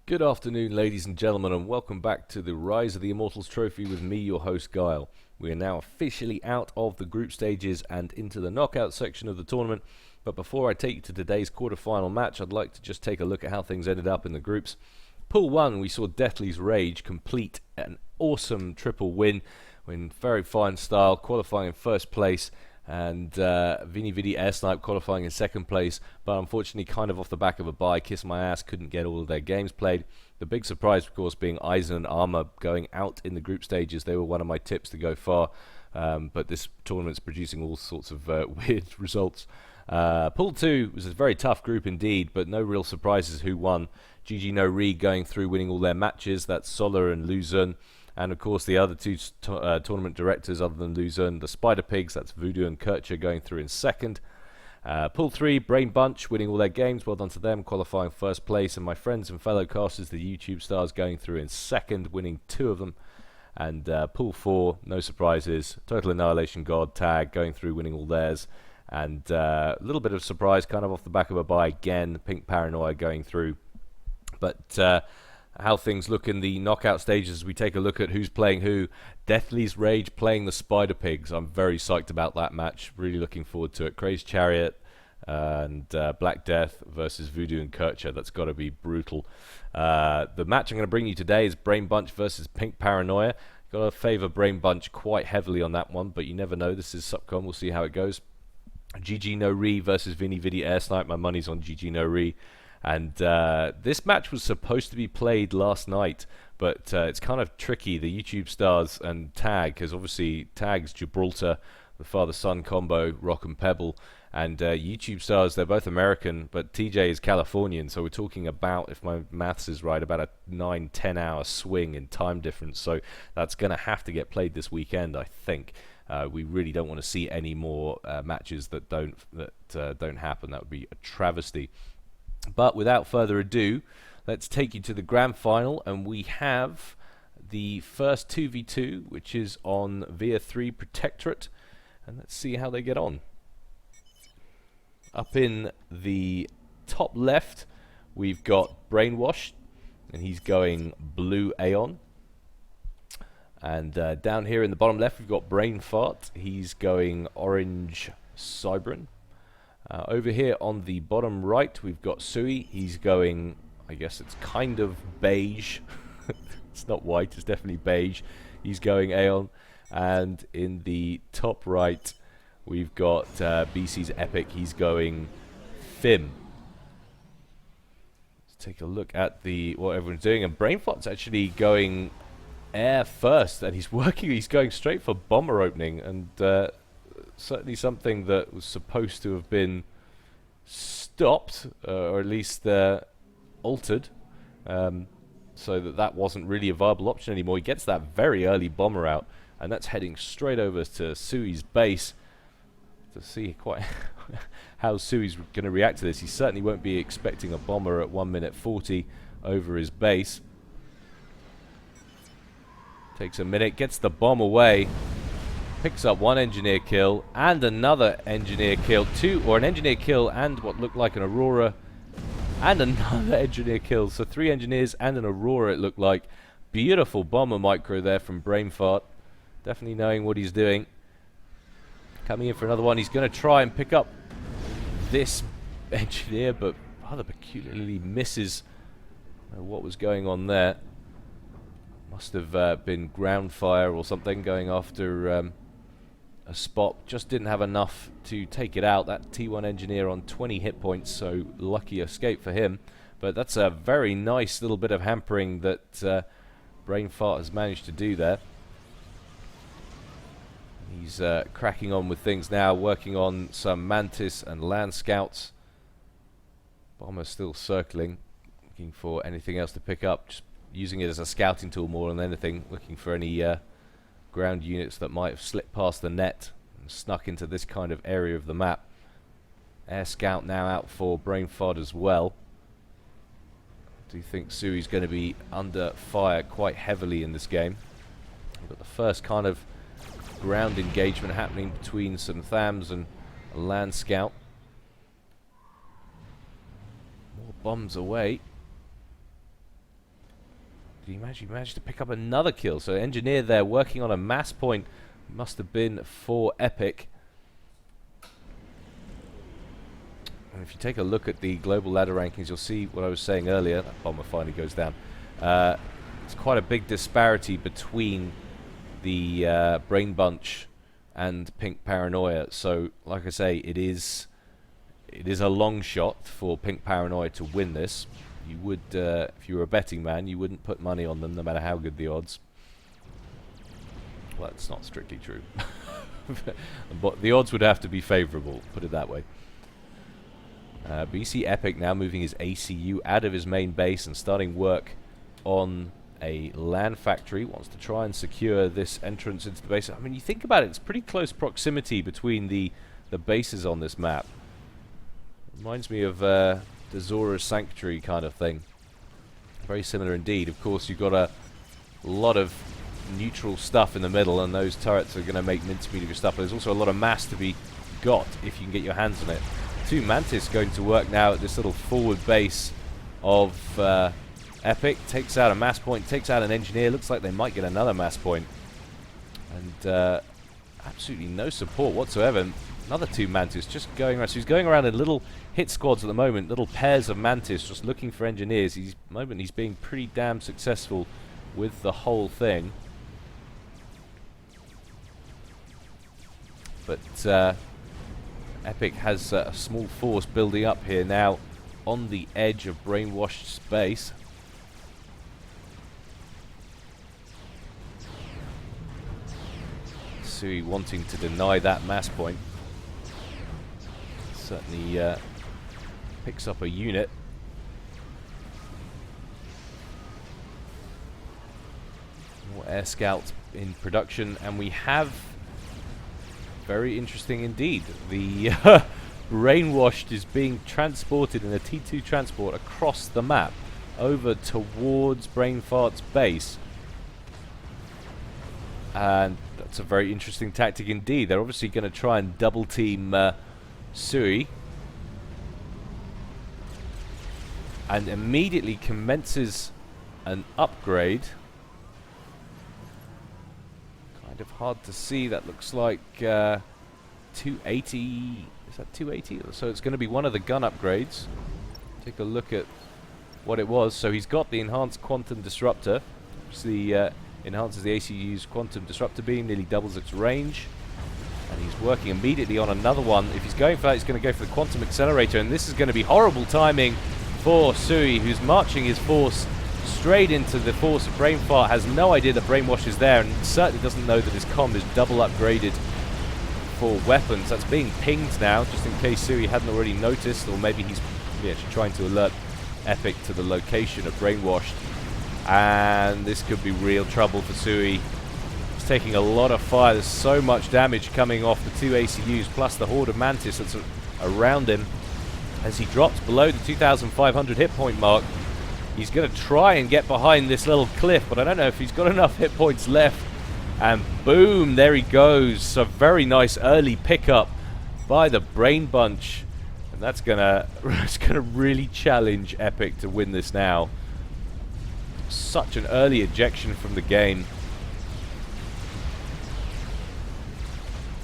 Good afternoon, ladies and gentlemen, and welcome back to the Rise of the Immortals trophy with me, your host, Gyle. We are now officially out of the group stages and into the knockout section of the tournament, but before I take you to today's quarterfinal match, I'd like to just take a look at how things ended up in the groups. Pool 1, we saw Deathly's Rage complete an awesome triple win in very fine style, qualifying in first place, and Vini Vidi Air Snipe qualifying in second place, but unfortunately kind of off the back of a bye. Kiss My Ass couldn't get all of their games played. The big surprise, of course, being Eisen and Armour going out in the group stages. They were one of my tips to go far, but this tournament's producing all sorts of weird results. Pool 2 was a very tough group indeed, but no real surprises who won. GG No Re going through, winning all their matches. That's Solar and Luzon. And of course the other two tournament directors other than Luzon, the Spider Pigs, that's Voodoo and Quater, going through in second. Pool 3, Brainbunch winning all their games, well done to them, qualifying first place. And my friends and fellow casters, the YouTube stars, going through in second, winning 2 of them. And Pool 4, no surprises, Total Annihilation God, Tag, going through, winning all theirs. And a little bit of surprise, kind of off the back of a bye again, Pink Paranoia going through. But how things look in the knockout stages as we take a look at who's playing who. Deathly's Rage playing the Spider Pigs. I'm very psyched about that match. Really looking forward to it. Crazed Chariot and Black Death versus Voodoo and Quater. That's got to be brutal. The match I'm going to bring you today is Brainbunch versus Pink Paranoia. Got to favour Brainbunch quite heavily on that one, but you never know. This is Subcom. We'll see how it goes. GG No Re versus Vini Vidi Air Snipe. My money's on GG No Re. And this match was supposed to be played last night, but it's kind of tricky. The YouTube stars and Tag, because obviously Tag's Gibraltar, the father-son combo, Rock and Pebble, and YouTube stars, they're both American, but TJ is Californian, so we're talking about, if my maths is right, about a 9-10 hour swing in time difference, so that's going to have to get played this weekend, I think. We really don't want to see any more matches that don't happen. That would be a travesty. But without further ado, let's take you to the grand final, and we have the first 2v2, which is on Via 3 Protectorate, and let's see how they get on. Up in the top left, we've got Brainwash, and he's going Blue Aeon. And down here in the bottom left, we've got Brain Fart, he's going Orange Cybran. Over here on the bottom right, we've got Sui. He's going, I guess it's kind of beige. It's not white, it's definitely beige. He's going Aeon. And in the top right, we've got BC's Epic. He's going Fim. Let's take a look at what everyone's doing. And Brainfart's actually going Air first, and he's going straight for Bomber opening. And certainly something that was supposed to have been stopped, or at least altered, so that wasn't really a viable option anymore. He gets that very early bomber out, and that's heading straight over to Sui's base to see quite how Sui's going to react to this. He certainly won't be expecting a bomber at 1 minute 40 over his base. Takes a minute, gets the bomb away. Picks up one engineer kill and another engineer kill, an engineer kill and what looked like an Aurora, and another engineer kill. So 3 engineers and an Aurora, it looked like. Beautiful bomber micro there from Brainfart. Definitely knowing what he's doing. Coming in for another one. He's going to try and pick up this engineer, but rather peculiarly misses. I don't know what was going on there. Must have been ground fire or something going after a spot. Just didn't have enough to take it out. That T1 engineer on 20 hit points, so lucky escape for him. But that's a very nice little bit of hampering that Brainfart has managed to do there. He's cracking on with things now, working on some Mantis and Land Scouts. Bomber still circling, looking for anything else to pick up, just using it as a scouting tool more than anything, looking for any ground units that might have slipped past the net and snuck into this kind of area of the map. Air Scout now out for Brainfart as well. Do you think Sui's going to be under fire quite heavily in this game? We've got the first kind of ground engagement happening between some Thams and a Land Scout. More bombs away. He managed to pick up another kill. So Engineer there working on a mass point. Must have been for Epic. And if you take a look at the global ladder rankings, you'll see what I was saying earlier. That bomber finally goes down. It's quite a big disparity between the Brainbunch and Pink Paranoia. So, like I say, it is a long shot for Pink Paranoia to win this. You would, if you were a betting man, you wouldn't put money on them, no matter how good the odds. Well, that's not strictly true. But the odds would have to be favourable, put it that way. But you see Epic now moving his ACU out of his main base and starting work on a land factory. Wants to try and secure this entrance into the base. I mean, you think about it, it's pretty close proximity between the bases on this map. Reminds me of the Zora's Sanctuary kind of thing. Very similar indeed. Of course, you've got a lot of neutral stuff in the middle, and those turrets are going to make mincemeat of your stuff. But there's also a lot of mass to be got if you can get your hands on it. Two Mantis going to work now at this little forward base of Epic. Takes out a mass point, takes out an engineer. Looks like they might get another mass point. And absolutely no support whatsoever. Another two Mantis just going around. So he's going around in little hit squads at the moment, little pairs of Mantis just looking for engineers. He's being pretty damn successful with the whole thing. But Epic has a small force building up here now on the edge of brainwashed space. Sui wanting to deny that mass point. Certainly picks up a unit. More air scouts in production, and we have, very interesting indeed, the brainwashed is being transported in a T2 transport across the map over towards Brainfart's base. And that's a very interesting tactic indeed. They're obviously going to try and double team Sui, and immediately commences an upgrade. Kind of hard to see. That looks like 280. Is that 280? So it's going to be one of the gun upgrades. Take a look at what it was. So he's got the enhanced quantum disruptor. Obviously enhances the ACU's quantum disruptor beam, nearly doubles its range. And he's working immediately on another one. If he's going for that, he's going to go for the quantum accelerator. And this is going to be horrible timing for Sui, who's marching his force straight into the force of Brainfart. Has no idea that Brainwash is there, and certainly doesn't know that his comm is double upgraded for weapons. That's being pinged now, just in case Sui hadn't already noticed, or maybe he's actually trying to alert Epic to the location of Brainwashed. And this could be real trouble for Sui. Taking a lot of fire. There's so much damage coming off the two ACUs plus the horde of Mantis that's around him. As he drops below the 2,500 hit point mark, he's going to try and get behind this little cliff, but I don't know if he's got enough hit points left. And boom, there he goes. So very nice early pickup by the Brainbunch, and that's gonna really challenge Epic to win this now. Such an early ejection from the game.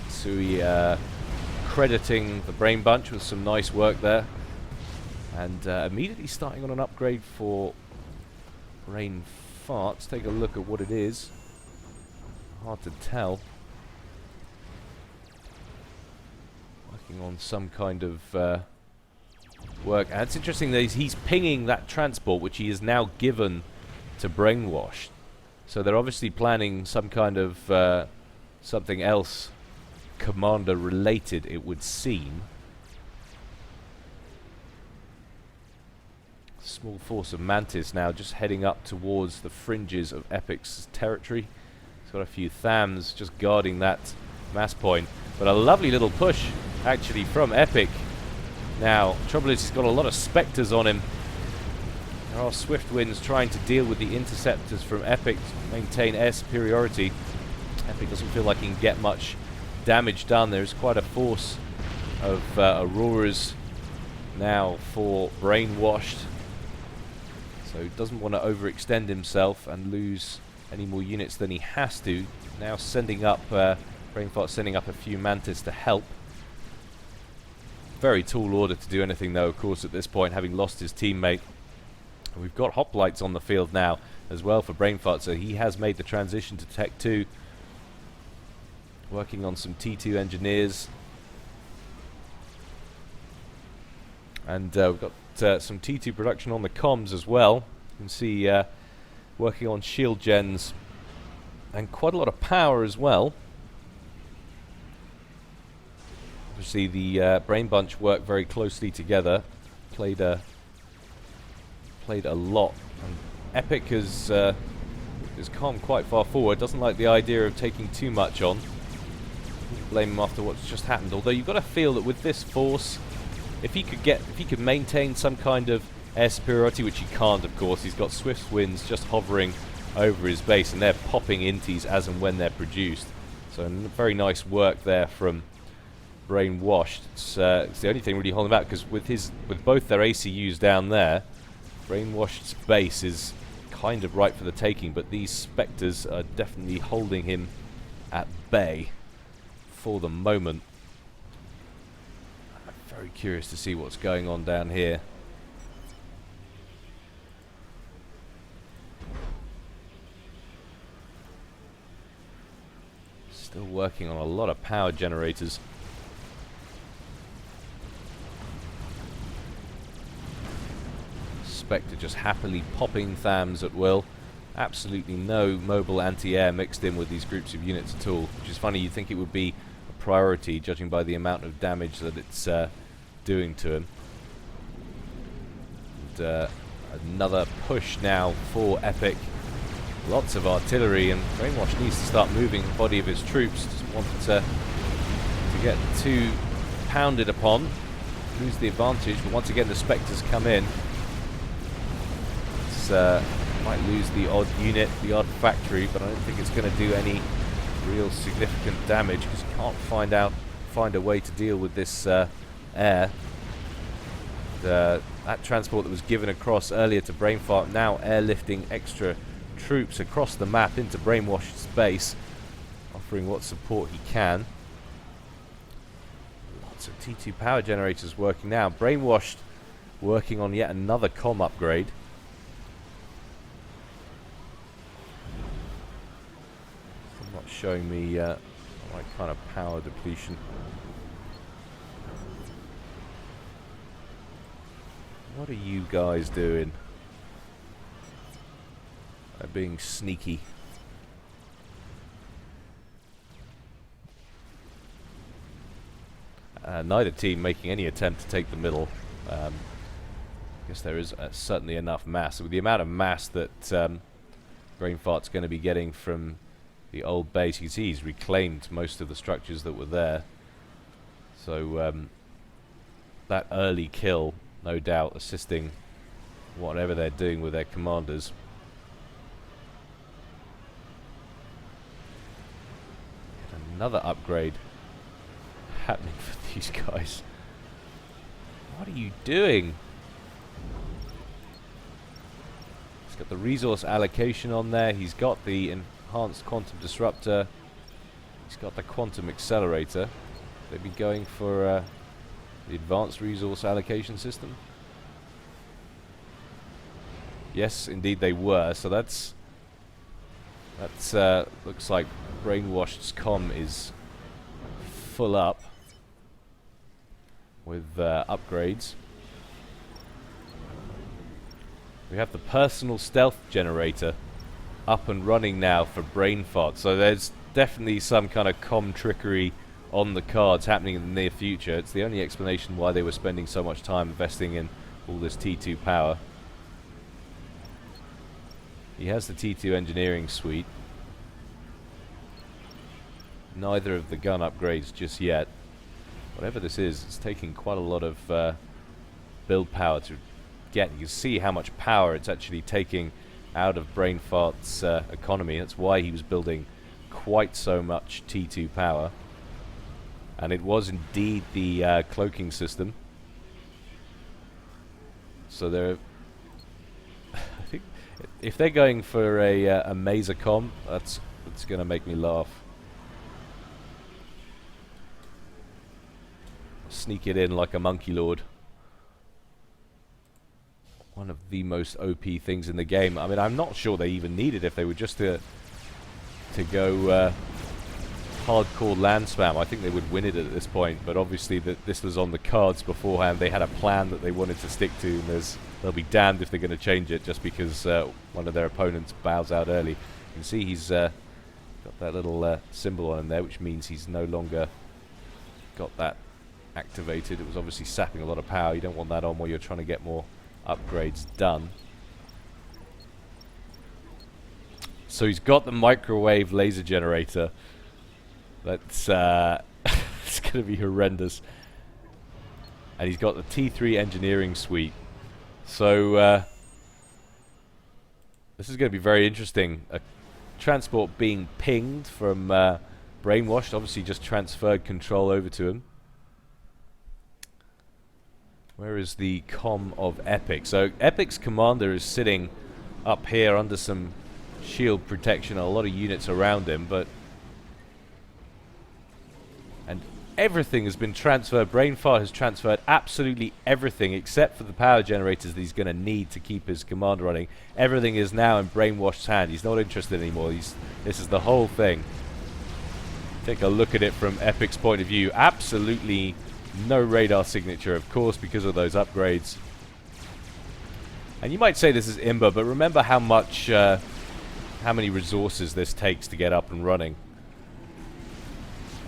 Sui crediting the Brainbunch with some nice work there, and immediately starting on an upgrade for Brainfart. Let's take a look at what it is. Hard to tell. Working on some kind of work, and it's interesting that he's pinging that transport, which he is now given to Brainwash. So they're obviously planning some kind of something else commander related, it would seem. Small force of Mantis now just heading up towards the fringes of Epic's territory. He's got a few Thams just guarding that mass point, but a lovely little push actually from Epic. Now, trouble is he's got a lot of Spectres on him. There are Swift Winds trying to deal with the interceptors from Epic to maintain air superiority. Epic doesn't feel like he can get much damage done. There's quite a force of Auroras now for Brainwashed. So he doesn't want to overextend himself and lose any more units than he has to. Now sending up, Brainfart sending up a few Mantis to help. Very tall order to do anything though, of course, at this point, having lost his teammate. And we've got hoplites on the field now as well for Brainfart, so he has made the transition to Tech 2. Working on some T2 engineers. And we've got some T2 production on the comms as well. You can see working on shield gens and quite a lot of power as well. Obviously the Brainbunch worked very closely together, played a lot. And Epic has come quite far forward. Doesn't like the idea of taking too much on. Blame him after what's just happened. Although you've got to feel that with this force, if he could maintain some kind of air superiority, which he can't, of course. He's got swift winds just hovering over his base, and they're popping inties as and when they're produced. So very nice work there from Brainwashed. It's the only thing really holding back, because with both their ACUs down there, Brainwashed's base is kind of ripe for the taking, but these Spectres are definitely holding him at bay for the moment. I'm very curious to see what's going on down here. Still working on a lot of power generators. Spectre just happily popping THAMs at will. Absolutely no mobile anti-air mixed in with these groups of units at all, which is funny. You'd think it would be a priority, judging by the amount of damage that it's doing to him. And, another push now for Epic. Lots of artillery, and Brainwash needs to start moving the body of his troops. Doesn't want to get too pounded upon, lose the advantage. But once again, the Spectres come in. It's, might lose the odd unit, the odd factory, but I don't think it's going to do any real significant damage, because you can't find a way to deal with this air. That transport that was given across earlier to Brainfart, now airlifting extra troops across the map into Brainwashed's base, offering what support he can. Lots of T2 power generators working now. Brainwashed working on yet another comm upgrade. It's not showing me my kind of power depletion. What are you guys doing? They're being sneaky. Neither team making any attempt to take the middle. I guess there is certainly enough mass. With the amount of mass that Brainfart's going to be getting from the old base, you can see he's reclaimed most of the structures that were there. So that early kill, no doubt, assisting whatever they're doing with their commanders. Another upgrade happening for these guys. What are you doing? He's got the resource allocation on there. He's got the enhanced quantum disruptor. He's got the quantum accelerator. They'd be going for the advanced resource allocation system. Yes, indeed they were. So that's looks like Brainwashed's comm is full up with upgrades. We have the personal stealth generator up and running now for Brainfart, so there's definitely some kind of comm trickery on the cards happening in the near future. It's the only explanation why they were spending so much time investing in all this T2 power. He has the T2 engineering suite. Neither of the gun upgrades just yet. Whatever this is, it's taking quite a lot of build power to get. You can see how much power it's actually taking out of Brainfart's economy. That's why he was building quite so much T2 power. And it was indeed the cloaking system. So there If they're going for a Mazer com, that's going to make me laugh. Sneak it in like a monkey lord. One of the most OP things in the game. I mean, I'm not sure they even need it if they were just to go hardcore land spam. I think they would win it at this point, but obviously this was on the cards beforehand. They had a plan that they wanted to stick to, and they'll be damned if they're going to change it just because one of their opponents bows out early. You can see he's got that little symbol on him there, which means he's no longer got that activated. It was obviously sapping a lot of power. You don't want that on while you're trying to get more upgrades done. So he's got the microwave laser generator. That's it's going to be horrendous. And he's got the T3 engineering suite. So this is going to be very interesting. A transport being pinged from Brainwashed, obviously just transferred control over to him. Where is the comm of Epic? So Epic's commander is sitting up here under some shield protection, a lot of units around him, and everything has been transferred. Brainfart has transferred absolutely everything except for the power generators that he's going to need to keep his command running. Everything is now in Brainwashed's hand. He's not interested anymore. This is the whole thing. Take a look at it from Epic's point of view. Absolutely no radar signature, of course, because of those upgrades. And you might say this is Imber, but remember how many resources this takes to get up and running.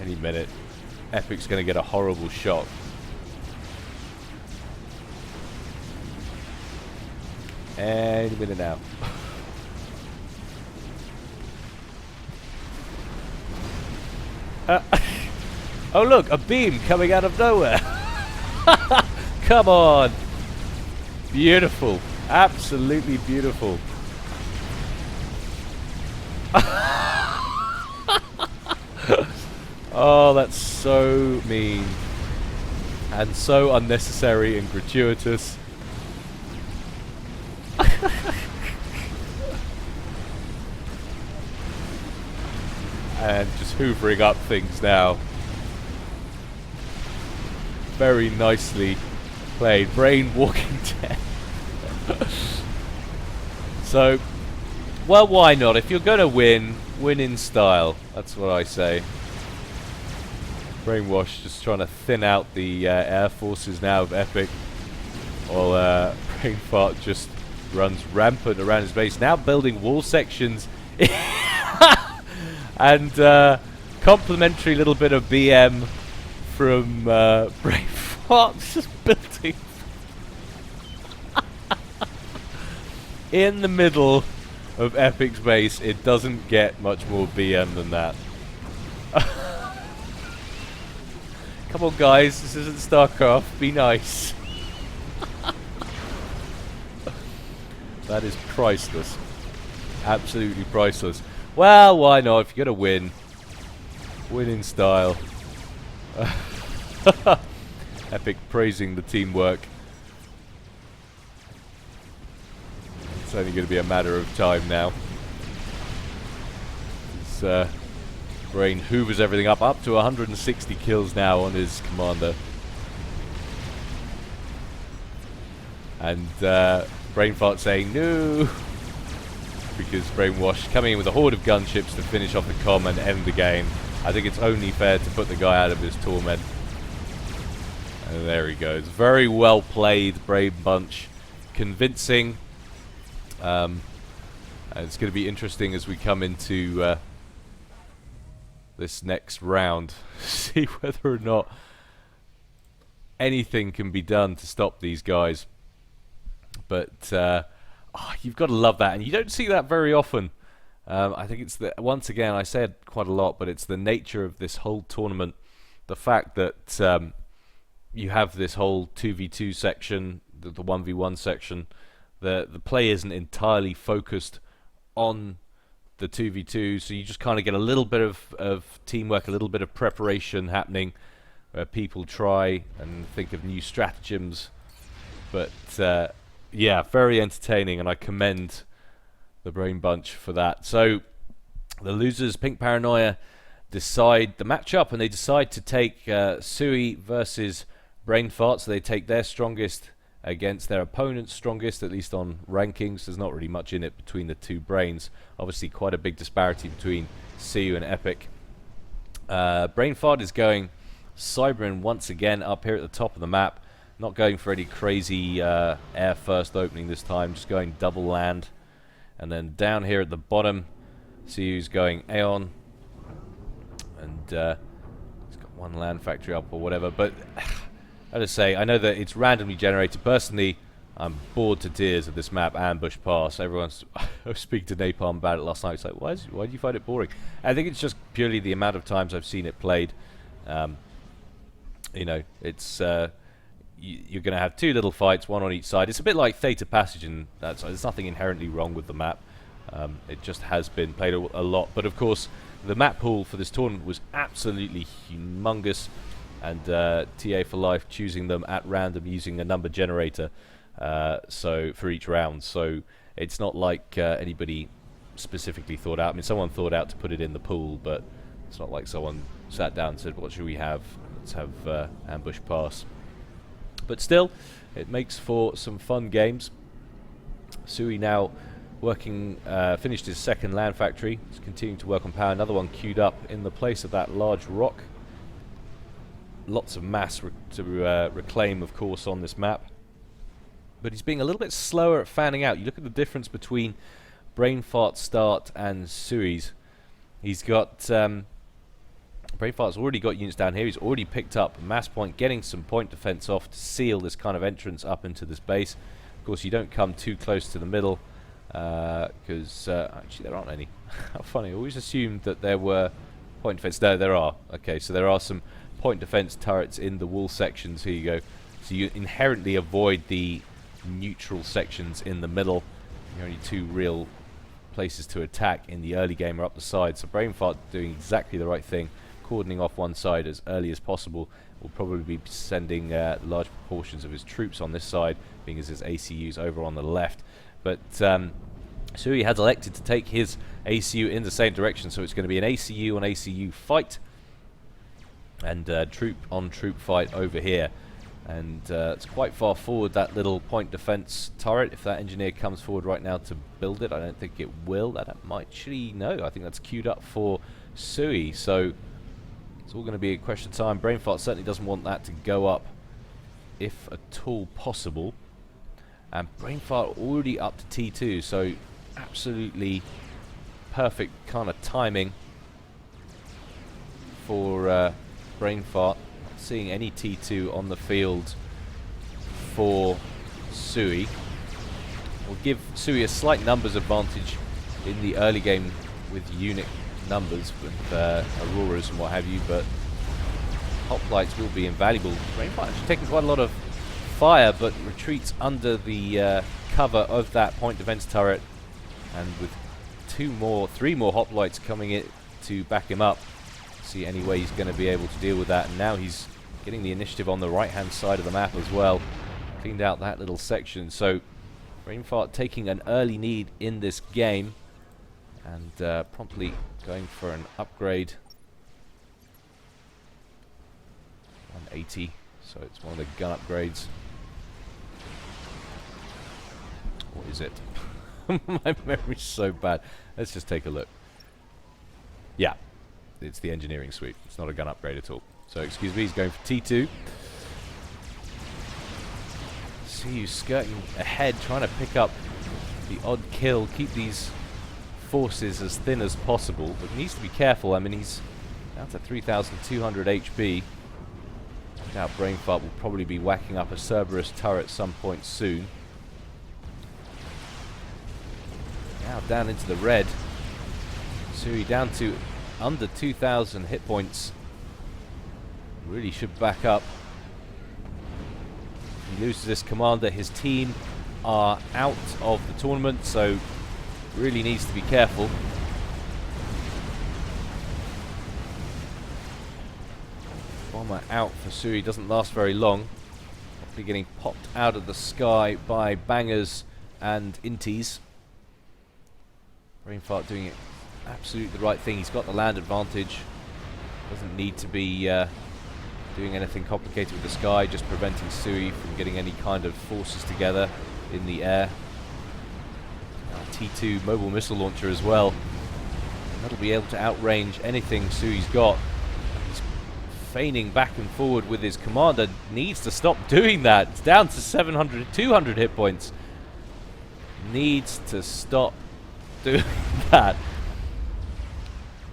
Any minute, Epic's going to get a horrible shot. Any minute now. Oh look, a beam coming out of nowhere. Come on. Beautiful. Absolutely beautiful. Oh, that's so mean. And so unnecessary and gratuitous. And just hoovering up things now. Very nicely played. Brain walking dead. So, well, why not? If you're going to win, win in style. That's what I say. Brainwash just trying to thin out the air forces now of Epic. While Brainfart just runs rampant around his base. Now building wall sections. And complimentary little bit of BM from Brainfart. Just building in the middle of Epic's base. It doesn't get much more BM than that. Come on, guys, this isn't StarCraft. Be nice. That is priceless. Absolutely priceless. Well, why not? If you're going to win, win in style. Epic praising the teamwork. It's only going to be a matter of time now. It's, Brain hoovers everything up to 160 kills now on his commander. And Brainfart saying no, because Brainwash coming in with a horde of gunships to finish off the comm and end the game. I think it's only fair to put the guy out of his torment. And there he goes. Very well played, Brainbunch. Convincing. And it's going to be interesting as we come into this next round. See whether or not anything can be done to stop these guys. But you've got to love that, and you don't see that very often. I think it's once again, I said quite a lot, but it's the nature of this whole tournament. The fact that you have this whole 2v2 section, the 1v1 section. The play isn't entirely focused on the 2v2, so you just kind of get a little bit of teamwork, a little bit of preparation happening, where people try and think of new stratagems. But yeah, very entertaining, and I commend the Brainbunch for that. So the losers, Pink Paranoia, decide the matchup, and they decide to take Sui versus Brain Fart. So they take their strongest against their opponent's strongest, at least on rankings. There's not really much in it between the two brains. Obviously quite a big disparity between Siu and Epic. Brain Fart is going Cybrin once again up here at the top of the map. Not going for any crazy air first opening this time, just going double land. And then down here at the bottom, Siu's going Aeon. And he's got one land factory up or whatever, but I just say, I know that it's randomly generated. Personally, I'm bored to tears of this map, Ambush Pass. Everyone's I was speaking to Napalm about it last night. It's like, why do you find it boring? I think it's just purely the amount of times I've seen it played. You know, it's you're going to have two little fights, one on each side. It's a bit like Theta Passage, and there's nothing inherently wrong with the map. It just has been played a lot. But of course, the map pool for this tournament was absolutely humongous. And TA for Life choosing them at random using a number generator so for each round. So it's not like anybody specifically thought out. I mean, someone thought out to put it in the pool, but it's not like someone sat down and said, what should we have? Let's have Ambush Pass. But still, it makes for some fun games. Sui now working, finished his second land factory. He's continuing to work on power. Another one queued up in the place of that large rock. Lots of mass to reclaim, of course, on this map. But he's being a little bit slower at fanning out. You look at the difference between Brain Fart's start and Sui's. He's got... Brain Fart's already got units down here. He's already picked up mass point, getting some point defense off to seal this kind of entrance up into this base. Of course, you don't come too close to the middle, because actually there aren't any. How funny. I always assumed that there were point defense. No, there are. Okay, so there are some point defense turrets in the wall sections. Here you go. So you inherently avoid the neutral sections in the middle. Your only two real places to attack in the early game are up the side. So Brain Fart doing exactly the right thing, cordoning off one side as early as possible. Will probably be sending large proportions of his troops on this side, being as his ACU's over on the left. But Sui has elected to take his ACU in the same direction, so it's going to be an ACU on ACU fight. And troop on troop fight over here, and it's quite far forward, that little point defense turret. If that engineer comes forward right now to build it, I don't think it will. That might actually, no, I think that's queued up for Sui, so it's all going to be a question of time. Brain Fart certainly doesn't want that to go up if at all possible, and Brain Fart already up to T2, so absolutely perfect kind of timing for Brain Fart. Seeing any T2 on the field for Sui will give Sui a slight numbers advantage in the early game with unit numbers, with Auroras and what have you, but hoplites will be invaluable. Brain Fart actually taking quite a lot of fire, but retreats under the cover of that point defense turret, and with three more hoplites coming in to back him up, see any way he's going to be able to deal with that. And now he's getting the initiative on the right hand side of the map as well, cleaned out that little section. So Brain Fart taking an early lead in this game, and promptly going for an upgrade. 180, so it's one of the gun upgrades. What is it? My memory's so bad. Let's just take a look. Yeah, it's the engineering suite. It's not a gun upgrade at all. So excuse me, he's going for T2. See you skirting ahead, trying to pick up the odd kill, keep these forces as thin as possible, but he needs to be careful. I mean, he's down to 3,200 HP. Now Brain Fart will probably be whacking up a Cerberus turret at some point soon. Now down into the red. Sui down to under 2,000 hit points. Really should back up. He loses this commander. His team are out of the tournament, so really needs to be careful. Bomber out for Sui, doesn't last very long. Probably getting popped out of the sky by bangers and inties. Brainfart doing it absolutely the right thing. He's got the land advantage. Doesn't need to be doing anything complicated with the sky, just preventing Sui from getting any kind of forces together in the air. T2 mobile missile launcher as well. That'll be able to outrange anything Sui's got. He's feigning back and forward with his commander. Needs to stop doing that. It's down to 200 hit points. Needs to stop doing that.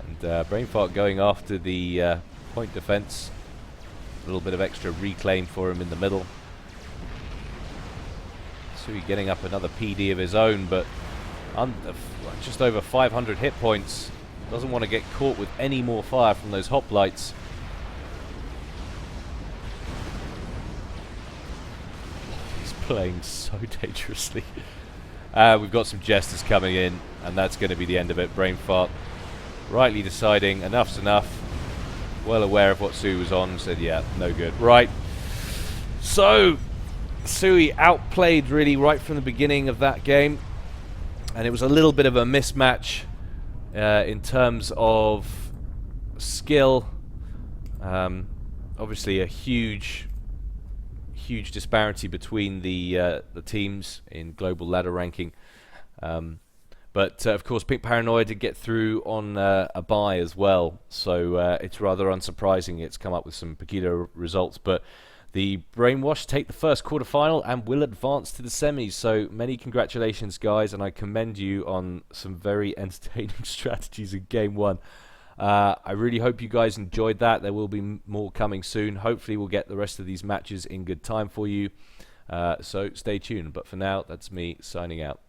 And Brainfart going after the point defense. A little bit of extra reclaim for him in the middle. Sui getting up another PD of his own, but just over 500 hit points. Doesn't want to get caught with any more fire from those hoplites. He's playing so dangerously. We've got some jesters coming in, and that's going to be the end of it. Brainfart rightly deciding enough's enough. Well aware of what Sui was on, said yeah, no good. Right. So, Sui outplayed really right from the beginning of that game. And it was a little bit of a mismatch in terms of skill. Obviously a huge disparity between the teams in global ladder ranking. But of course Pink Paranoia did get through on a bye as well. So it's rather unsurprising it's come up with some peculiar results. But the Brainwash take the first quarterfinal and will advance to the semis. So many congratulations, guys, and I commend you on some very entertaining strategies in Game 1. I really hope you guys enjoyed that. There will be more coming soon. Hopefully we'll get the rest of these matches in good time for you. So stay tuned. But for now, that's me signing out.